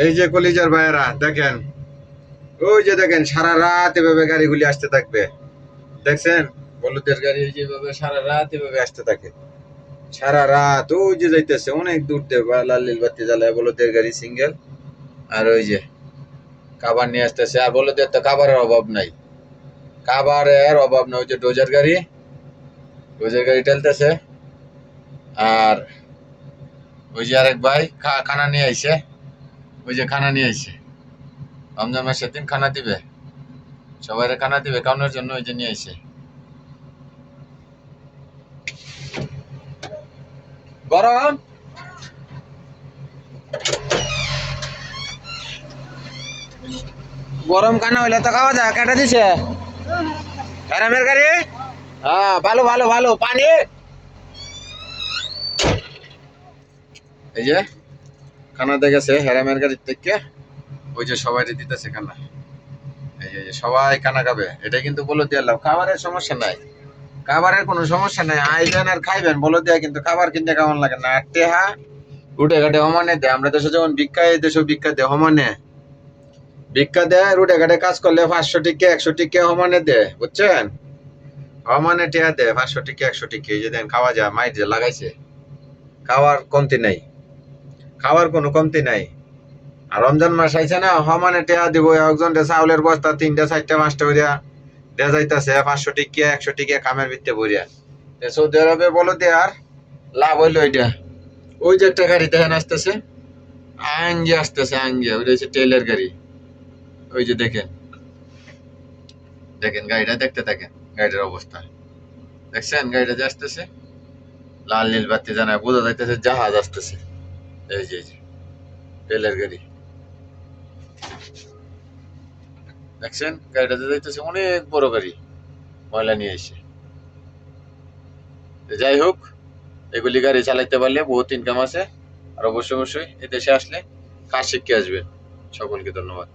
এই যে কলিজার ভাইয়েরা দেখেন, ওই যে দেখেন সারা রাত এভাবে গাড়িগুলি আসতে থাকবে। দেখছেন বলদের গাড়ি এই যেভাবে সারা রাত এভাবে আসতে থাকে, সারা রাত ওই যে যাইতেছে অনেক দূর দিয়ে লাল নীল বাতি জ্বালায় বলদের গাড়ি সিঙ্গেল। আর ওই যে কাবার নিয়ে আসতেছে, আর বলদের তো কাবারের অভাব নাই, কাবারের অভাব নাই। ওই যে ডোজার গাড়ি ঠেলতেছে। আর ওই যে আরেক ভাই খানা নিয়ে আইছে, ওই যে খানা নিয়ে আইছে, রমজান মাসের দিন খানা দিবে, সবাই খানা দিবে খাওয়ানোর জন্য, ওই যে নিয়ে আইছে। গরম গরম খানা হইলে তো খাওয়া যায়, কেটে দিছে আরামের গাড়ি। হ্যাঁ ভালো ভালো ভালো পানি। এই যে খানা দেখেছে হেরামের গাড়ির থেকে, ওই যে সবাই দিতেছে খানা। এই যে সবাই খানা খাবে, এটা কিন্তু বলে দিয়ে লাভ, খাবারের সমস্যা নাই, খাবারের কোনো সমস্যা নাই, আইবেন আর খাইবেন বলে দেয়া, কিন্তু খাবার কিনতে কেমন লাগে না। আর টেহা রুটে ঘাটে হমানে দেয়, আমরা দেশে যেমন ভিক্ষা, এই দেশেও ভিক্ষা দেয় হমানে, ভিক্ষা দেয় রুটে ঘাটে কাজ করলে 500 টিকা 100 টিকা হমানে দেয়, বুঝছেন? হমানে টেহা দেয় 500 টিকা 100 টিকা। এই যে দেন খাওয়া যায়, মাইর যে লাগাইছে, খাওয়ার কমতি নাই, খাওয়ার কোনো কমতি নাই। আর রমজান মাস আইছে না, হমানে টেহা দিব, একজন চাউলের বস্তা 3টা 4টা 5টা করিয়া দেয়া যাইতাছে, 500 টিকা 100 টিকা কামের ভিত্তে ভরিয়া। সৌদি আরবে বলো দে আর লাভ হইলো এটা। ওই যে একটা গাড়ি দেখেন আসতেছে, আঙ্গে আসতেছে, আঙ্গে ওইটা হচ্ছে টেলের গাড়ি। ওই যে দেখেন, দেখেন গাড়িটা দেখতে থাকেন, গাড়িটার অবস্থা দেখছেন, গাড়িটা যে আসতেছে লাল নীল বাতি জানায় বোঝা যাইতেছে জাহাজ আসতেছে। এই যে টেলের গাড়ি দেখছেন, গাড়িটা যে যাইতেছে অনেক বড় গাড়ি, ময়লা নিয়ে এসে। যাই হোক, এগুলি গাড়ি চালাইতে পারলে বহুত ইনকাম আছে। আর অবশ্যই অবশ্যই এদেশে আসলে কাজ শিখে আসবেন। সকলকে ধন্যবাদ।